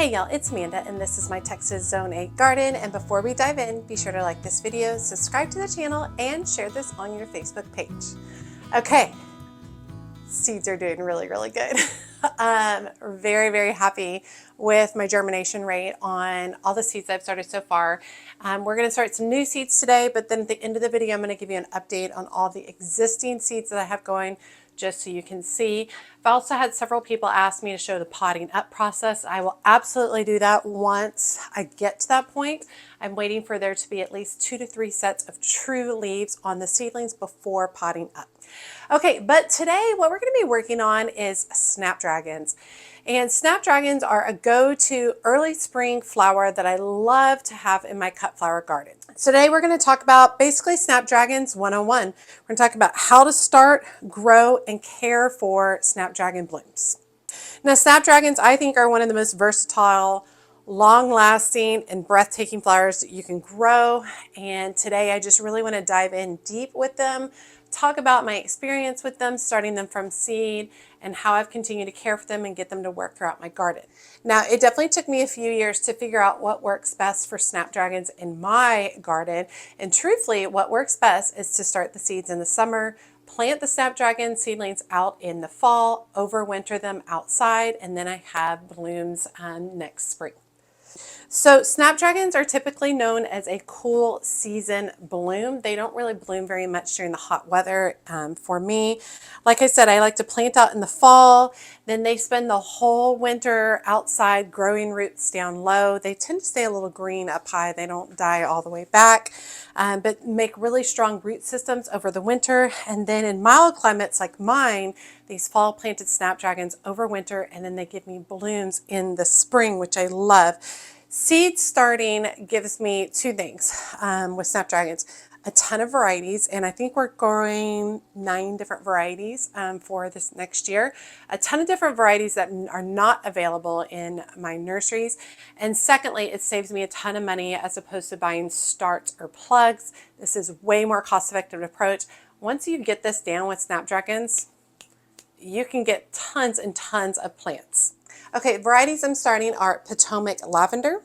Hey y'all, it's Amanda and this is my Texas Zone 8 garden, and before we dive in, be sure to like this video, subscribe to the channel, and share this on your Facebook page. Okay, seeds are doing really good. Very happy with my germination rate on all the seeds I've started so far. We're going to start some new seeds today, but then at the end of the video I'm going to give you an update on all the existing seeds that I have going, just so you can see. I've also had several people ask me to show the potting up process. I will absolutely do that once I get to that point. I'm waiting for there to be at least 2 to 3 sets of true leaves on the seedlings before potting up. Okay, but today what we're going to be working on is Snapdragons. And Snapdragons are a go-to early spring flower that I love to have in my cut flower garden. Today we're going to talk about basically Snapdragons 101. We're going to talk about how to start, grow, and care for Snapdragon blooms. Now, Snapdragons, I think, are one of the most versatile, long-lasting, and breathtaking flowers that you can grow. And today I just really want to dive in deep with them, talk about my experience with them, starting them from seed, and how I've continued to care for them and get them to work throughout my garden. Now, it definitely took me a few years to figure out what works best for Snapdragons in my garden. And truthfully, what works best is to start the seeds in the summer, plant the Snapdragon seedlings out in the fall, overwinter them outside, and then I have blooms next spring. So Snapdragons are typically known as a cool season bloom. They don't really bloom very much during the hot weather. For me, like I said, I like to plant out in the fall. Then they spend the whole winter outside growing roots down low. They tend to stay a little green up high. They don't die all the way back, but make really strong root systems over the winter. And then in mild climates like mine, these fall planted Snapdragons overwinter, and then they give me blooms in the spring, which I love. Seed starting gives me two things with Snapdragons. A ton of varieties, and I think we're growing 9 different varieties for this next year. A ton of different varieties that are not available in my nurseries. And secondly, it saves me a ton of money as opposed to buying starts or plugs. This is way more cost-effective approach. Once you get this down with Snapdragons, you can get tons and tons of plants. Okay, varieties I'm starting are Potomac Lavender,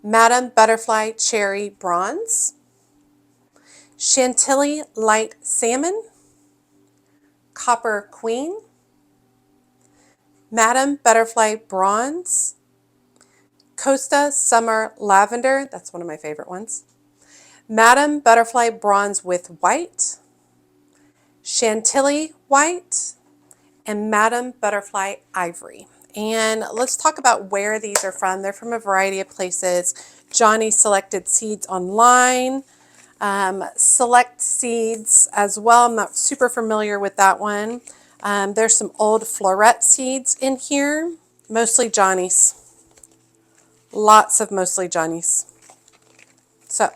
Madam Butterfly Cherry Bronze, Chantilly Light Salmon, Copper Queen, Madam Butterfly Bronze, Costa Summer Lavender, that's one of my favorite ones, Madam Butterfly Bronze with White, Chantilly White, and Madam Butterfly Ivory. And let's talk about where these are from. They're from a variety of places. Johnny Selected Seeds online, Select Seeds as well. I'm not super familiar with that one. There's some old Floret seeds in here, mostly Johnny's. Lots of mostly Johnny's. So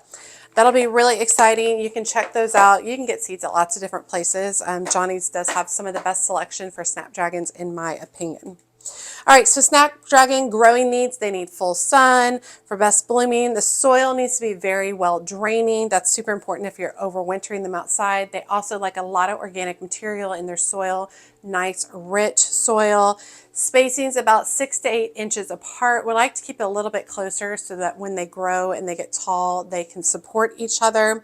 that'll be really exciting. You can check those out. You can get seeds at lots of different places. Johnny's does have some of the best selection for Snapdragons in my opinion. All right, so Snapdragon growing needs, they need full sun for best blooming. The soil needs to be very well draining. That's super important if you're overwintering them outside. They also like a lot of organic material in their soil, nice rich soil. Spacing is about 6 to 8 inches apart. We like to keep it a little bit closer so that when they grow and they get tall, they can support each other.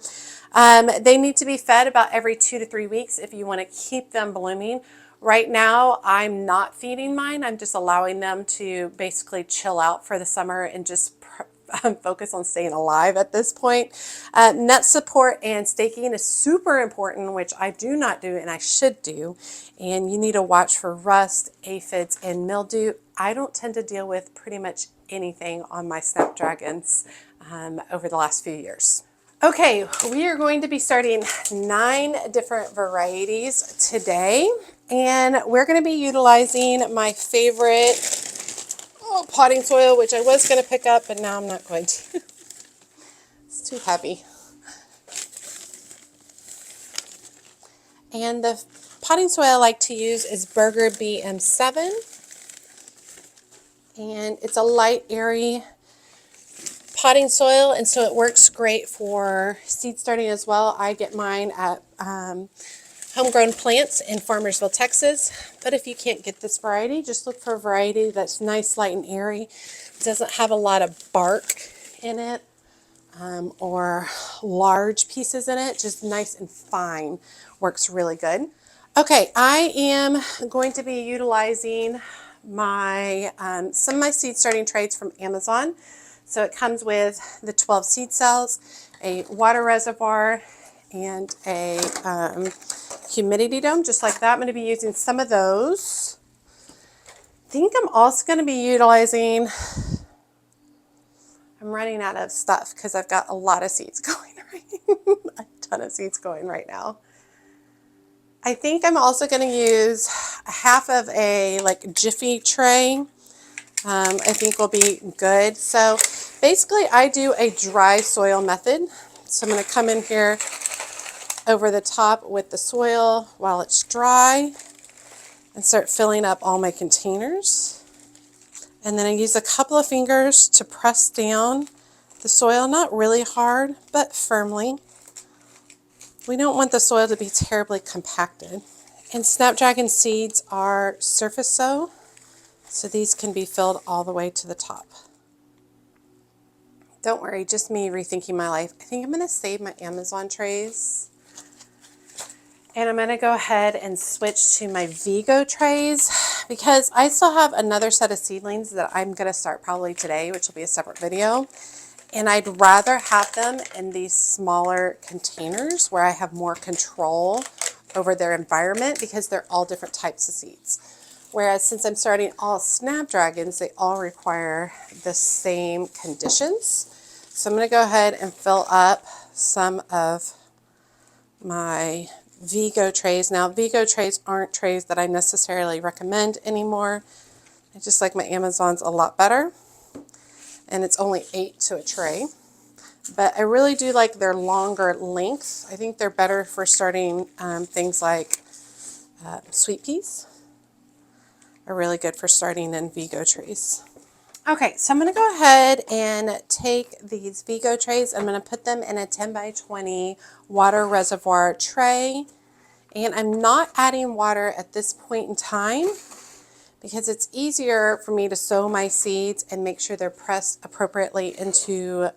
They need to be fed about every 2 to 3 weeks if you want to keep them blooming. Right now, I'm not feeding mine. I'm just allowing them to basically chill out for the summer and just focus on staying alive at this point. Nut support and staking is super important, which I do not do and I should do. And you need to watch for rust, aphids, and mildew. I don't tend to deal with pretty much anything on my Snapdragons over the last few years. Okay, we are going to be starting 9 different varieties today, and we're going to be utilizing my favorite potting soil, which I was going to pick up, but now I'm not going to. It's too heavy. And the potting soil I like to use is Burger BM7, and it's a light, airy potting soil, and so it works great for seed starting as well. I get mine at homegrown plants in Farmersville, Texas. But if you can't get this variety, just look for a variety that's nice, light, and airy. It doesn't have a lot of bark in it or large pieces in it. Just nice and fine. Works really good. Okay, I am going to be utilizing my some of my seed starting trays from Amazon. So it comes with the 12 seed cells, a water reservoir, and a humidity dome, just like that. I'm going to be using some of those. I think I'm also going to be utilizing, I'm running out of stuff because I've got a lot of seeds going a ton of seeds going right now. I think I'm also going to use half of a Jiffy tray. I think will be good. So basically I do a dry soil method. So I'm going to come in here over the top with the soil while it's dry and start filling up all my containers. And then I use a couple of fingers to press down the soil, not really hard, but firmly. We don't want the soil to be terribly compacted. And Snapdragon seeds are surface sow, so these can be filled all the way to the top. Don't worry, just me rethinking my life. I think I'm going to save my Amazon trays. And I'm going to go ahead and switch to my Vigo trays because I still have another set of seedlings that I'm going to start probably today, which will be a separate video. And I'd rather have them in these smaller containers where I have more control over their environment because they're all different types of seeds. Whereas since I'm starting all Snapdragons, they all require the same conditions. So I'm going to go ahead and fill up some of my Vigo trays. Now, Vigo trays aren't trays that I necessarily recommend anymore. I just like my Amazons a lot better. And it's only 8 to a tray. But I really do like their longer length. I think they're better for starting things like sweet peas. Are really good for starting in Vigo trays. Okay, so I'm going to go ahead and take these Vigo trays. I'm going to put them in a 10 by 20 water reservoir tray. And I'm not adding water at this point in time because it's easier for me to sow my seeds and make sure they're pressed appropriately into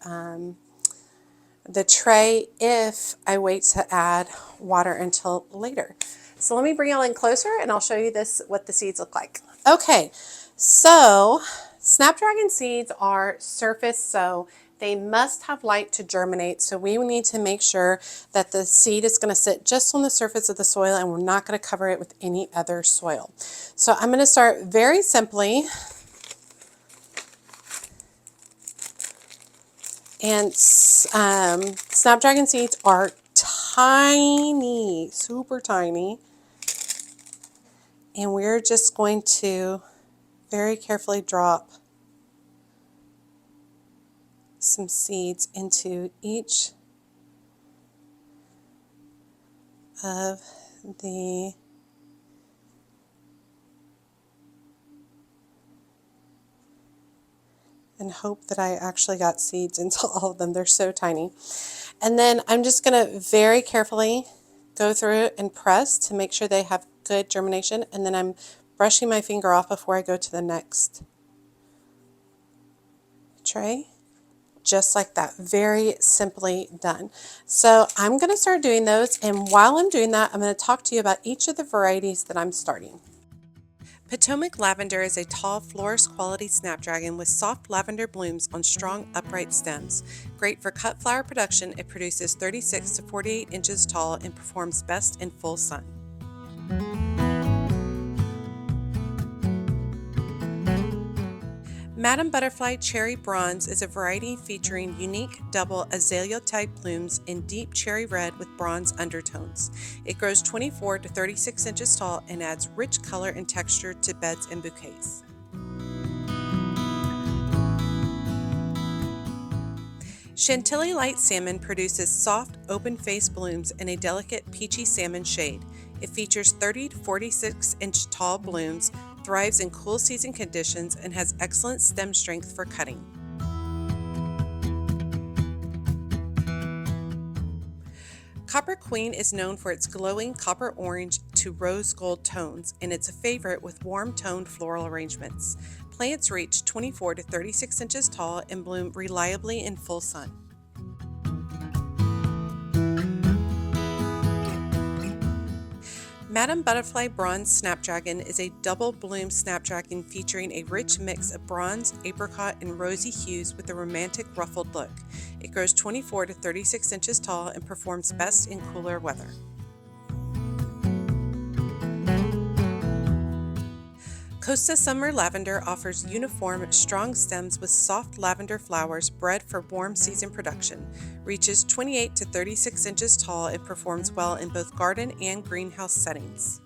the tray if I wait to add water until later. So let me bring y'all in closer and I'll show you what the seeds look like. Okay, so Snapdragon seeds are surface sow. They must have light to germinate, so we need to make sure that the seed is going to sit just on the surface of the soil and we're not going to cover it with any other soil. So I'm going to start very simply and Snapdragon seeds are tiny, super tiny, and we're just going to very carefully drop some seeds into each of the and hope that I actually got seeds into all of them. They're so tiny. And then I'm just going to very carefully go through and press to make sure they have good germination. And then I'm brushing my finger off before I go to the next tray. Just like that, very simply done. So I'm going to start doing those, and while I'm doing that, I'm going to talk to you about each of the varieties that I'm starting. Potomac Lavender is a tall florist quality Snapdragon with soft lavender blooms on strong upright stems. Great for cut flower production, it produces 36 to 48 inches tall and performs best in full sun. Madam Butterfly Cherry Bronze is a variety featuring unique double azalea-type blooms in deep cherry red with bronze undertones. It grows 24 to 36 inches tall and adds rich color and texture to beds and bouquets. Chantilly Light Salmon produces soft, open-faced blooms in a delicate peachy salmon shade. It features 30 to 46 inch tall blooms, thrives in cool season conditions, and has excellent stem strength for cutting. Copper Queen is known for its glowing copper orange to rose gold tones, and it's a favorite with warm toned floral arrangements. Plants reach 24 to 36 inches tall and bloom reliably in full sun. Madame Butterfly Bronze Snapdragon is a double bloom snapdragon featuring a rich mix of bronze, apricot, and rosy hues with a romantic ruffled look. It grows 24 to 36 inches tall and performs best in cooler weather. Costa Summer Lavender offers uniform, strong stems with soft lavender flowers bred for warm season production, reaches 28 to 36 inches tall, and performs well in both garden and greenhouse settings.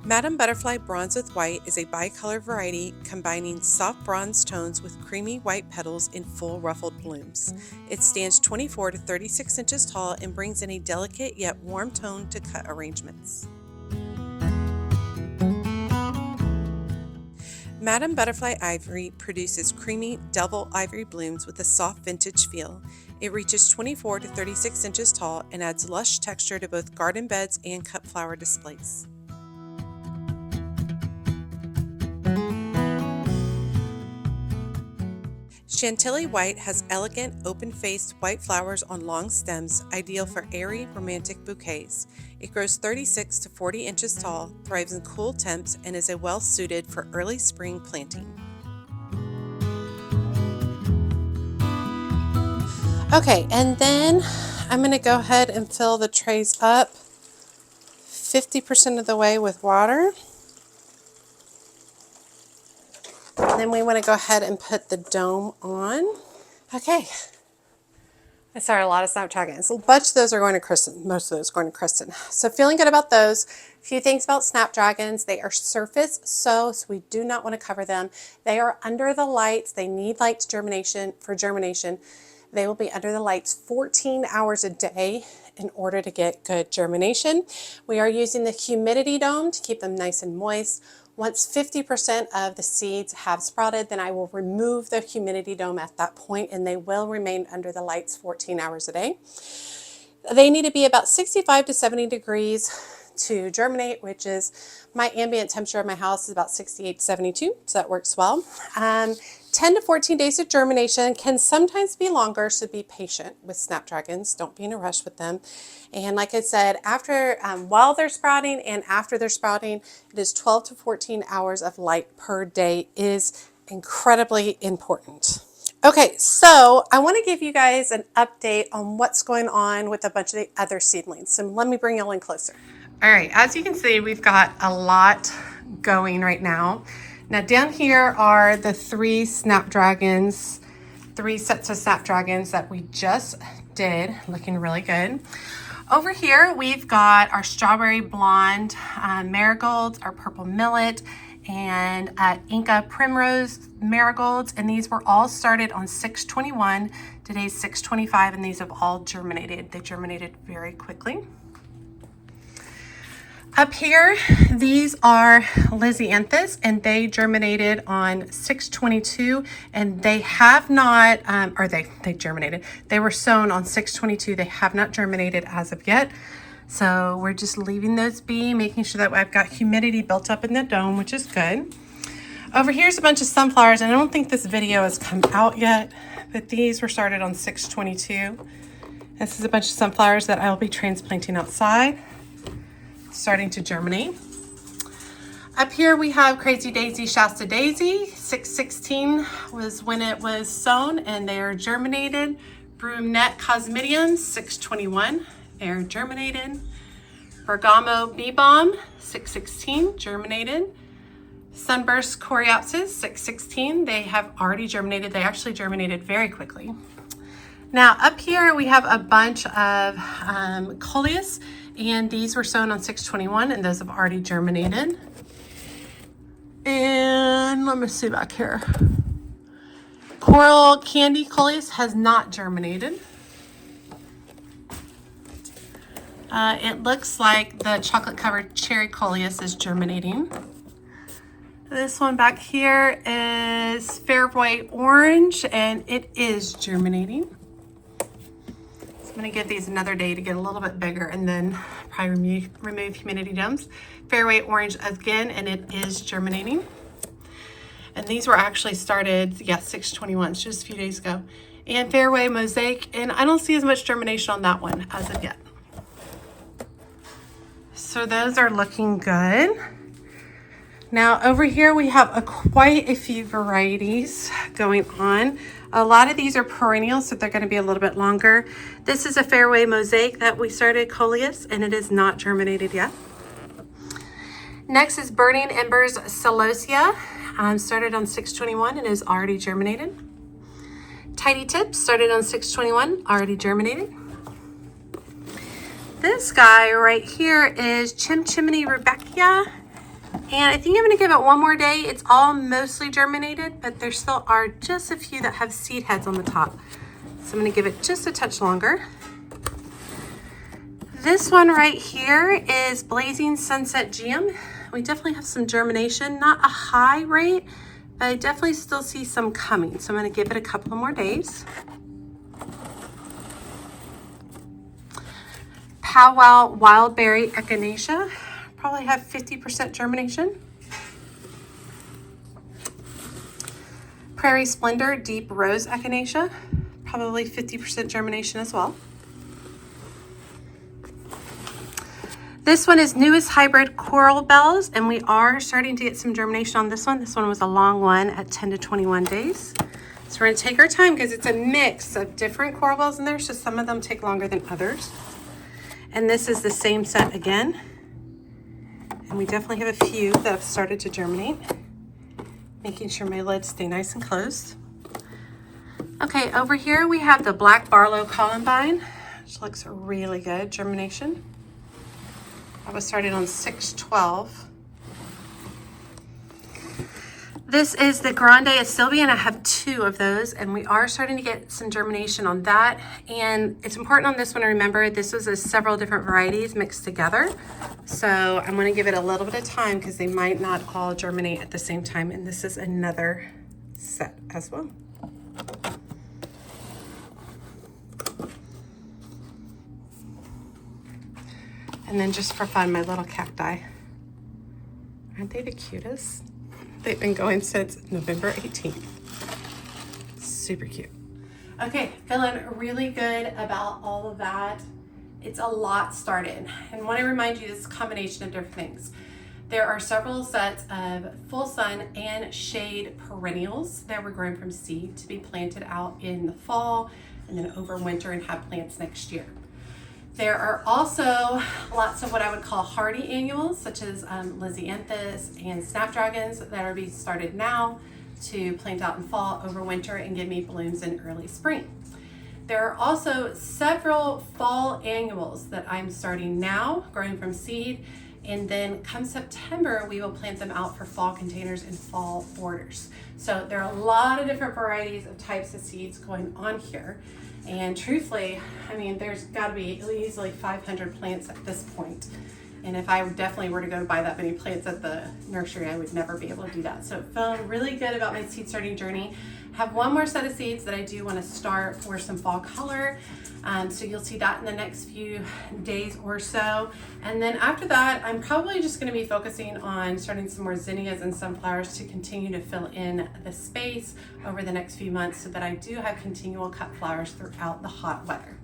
Madame Butterfly Bronze with White is a bicolor variety combining soft bronze tones with creamy white petals in full ruffled blooms. It stands 24 to 36 inches tall and brings in a delicate yet warm tone to cut arrangements. Madame Butterfly Ivory produces creamy double ivory blooms with a soft vintage feel. It reaches 24 to 36 inches tall and adds lush texture to both garden beds and cut flower displays. Chantilly White has elegant, open-faced white flowers on long stems, ideal for airy, romantic bouquets. It grows 36 to 40 inches tall, thrives in cool temps, and is well-suited for early spring planting. Okay, and then I'm going to go ahead and fill the trays up 50% of the way with water. Then we want to go ahead and put the dome on. Okay. I started a lot of Snapdragons. A bunch of those are going to Kristen. Most of those are going to Kristen. So feeling good about those. A few things about Snapdragons. They are surface so we do not want to cover them. They are under the lights. They need light germination for germination. They will be under the lights 14 hours a day in order to get good germination. We are using the humidity dome to keep them nice and moist. Once 50% of the seeds have sprouted, then I will remove the humidity dome at that point, and they will remain under the lights 14 hours a day. They need to be about 65 to 70 degrees to germinate, which is my ambient temperature of my house is about 68 to 72, so that works well. 10 to 14 days of germination can sometimes be longer, so be patient with Snapdragons. Don't be in a rush with them. And like I said, after while they're sprouting and after they're sprouting, it is 12 to 14 hours of light per day is incredibly important. Okay, so I want to give you guys an update on what's going on with a bunch of the other seedlings. So let me bring you all in closer. All right, as you can see, we've got a lot going right now. Now down here are the three Snapdragons, 3 sets of Snapdragons that we just did, looking really good. Over here, we've got our strawberry blonde marigolds, our purple millet, and Inca primrose marigolds, and these were all started on 6/21. Today's 6/25, and these have all germinated. They germinated very quickly. Up here, these are Lysianthus, and they germinated on 6/22, and they have not, they germinated. They were sown on 6/22. They have not germinated as of yet. So we're just leaving those be, making sure that I've got humidity built up in the dome, which is good. Over here's a bunch of sunflowers, and I don't think this video has come out yet, but these were started on 6/22. This is a bunch of sunflowers that I'll be transplanting outside, starting to germinate. Up here we have Crazy Daisy, Shasta Daisy. 6/16 was when it was sown, and they are germinated. Brunette Cosmidiums, 6/21, they're germinated. Bergamo Bee Balm, 6/16, germinated. Sunburst Coreopsis, 6/16, they have already germinated. They actually germinated very quickly. Now up here we have a bunch of coleus, and these were sown on 6/21, and those have already germinated. And let me see back here. Coral Candy Coleus has not germinated. It looks like the chocolate covered cherry coleus is germinating. This one back here is Fairway Orange, and it is germinating. So I'm going to give these another day to get a little bit bigger and then probably remove humidity domes. Fairway Orange again, and it is germinating. And these were actually started, 6/21, just a few days ago. And Fairway Mosaic, and I don't see as much germination on that one as of yet. So those are looking good. Now over here we have quite a few varieties going on. A lot of these are perennials, so they're going to be a little bit longer. This is a Fairway Mosaic that we started coleus, and it is not germinated yet. Next is Burning Embers Celosia. Started on 6/21 and is already germinated. Tidy Tips started on 6/21, already germinated. This guy right here is Chimney Rebecca. And I think I'm going to give it one more day. It's all mostly germinated, but there still are just a few that have seed heads on the top. So I'm going to give it just a touch longer. This one right here is Blazing Sunset Gem. We definitely have some germination, not a high rate, but I definitely still see some coming. So I'm going to give it a couple of more days. Powwow Wildberry Echinacea. Probably have 50% germination. Prairie Splendor Deep Rose Echinacea, probably 50% germination as well. This one is Newest Hybrid Coral Bells, and we are starting to get some germination on this one. This one was a long one at 10 to 21 days. So we're going to take our time because it's a mix of different coral bells in there, so some of them take longer than others. And this is the same set again. And we definitely have a few that have started to germinate, making sure my lids stay nice and closed. Okay, over here we have the Black Barlow Columbine, which looks really good, germination. I was started on 6/12. This is the Grande Astilbe, and I have 2 of those, and we are starting to get some germination on that. And it's important on this one to remember this was several different varieties mixed together. So I'm going to give it a little bit of time because they might not all germinate at the same time. And this is another set as well. And then just for fun, my little cacti. Aren't they the cutest? They've been going since November 18th. Super cute. Okay, feeling really good about all of that. It's a lot started. And want to remind you, this is a combination of different things. There are several sets of full sun and shade perennials that were grown from seed to be planted out in the fall and then over winter and have plants next year. There are also lots of what I would call hardy annuals, such as Lysianthus and Snapdragons that are being started now to plant out in fall, over winter, and give me blooms in early spring. There are also several fall annuals that I'm starting now, growing from seed, and then come September, we will plant them out for fall containers and fall borders. So there are a lot of different varieties of types of seeds going on here. And truthfully, I mean, there's got to be easily 500 plants at this point. And if I definitely were to go buy that many plants at the nursery, I would never be able to do that. So feeling really good about my seed starting journey. Have one more set of seeds that I do want to start for some fall color. So you'll see that in the next few days or so. And then after that, I'm probably just going to be focusing on starting some more zinnias and sunflowers to continue to fill in the space over the next few months so that I do have continual cut flowers throughout the hot weather.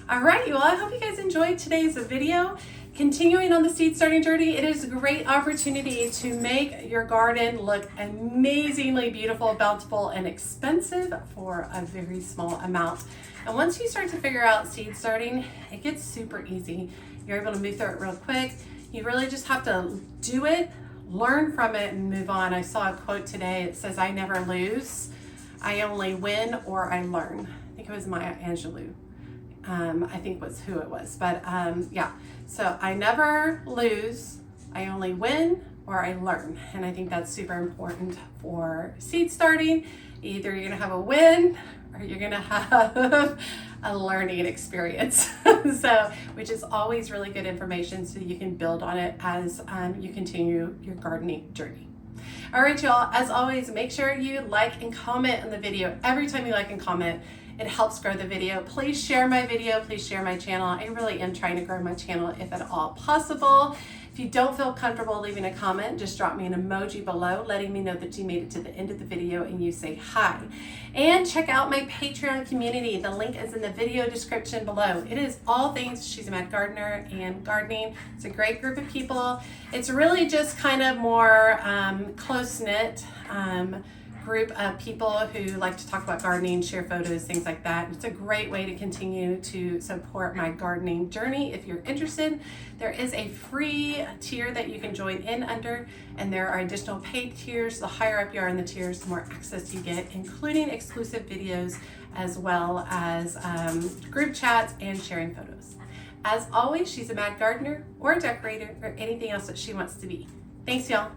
All right, well, I hope you guys enjoyed today's video. Continuing on the seed starting journey, it is a great opportunity to make your garden look amazingly beautiful, bountiful, and expensive for a very small amount. And once you start to figure out seed starting, it gets super easy. You're able to move through it real quick. You really just have to do it, learn from it, and move on. I saw a quote today. It says, "I never lose. I only win or I learn." I think it was Maya Angelou. I think was who it was, but yeah. So I never lose, I only win or I learn. And I think that's super important for seed starting. Either you're gonna have a win or you're gonna have a learning experience. So, which is always really good information so you can build on it as you continue your gardening journey. All right, y'all, as always, make sure you like and comment on the video. Every time you like and comment, it helps grow the video. Please share my video, please share my channel. I really am trying to grow my channel if at all possible. If you don't feel comfortable leaving a comment, just drop me an emoji below letting me know that you made it to the end of the video and you say hi. And check out my Patreon community. The link is in the video description below. It is all things She's a Mad Gardener and gardening. It's a great group of people. It's really just kind of more close-knit group of people who like to talk about gardening, share photos, things like that. It's a great way to continue to support my gardening journey. If you're interested, there is a free tier that you can join in under, and there are additional paid tiers. The higher up you are in the tiers, the more access you get, including exclusive videos as well as group chats and sharing photos. As always, she's a mad gardener or a decorator or anything else that she wants to be. Thanks, y'all.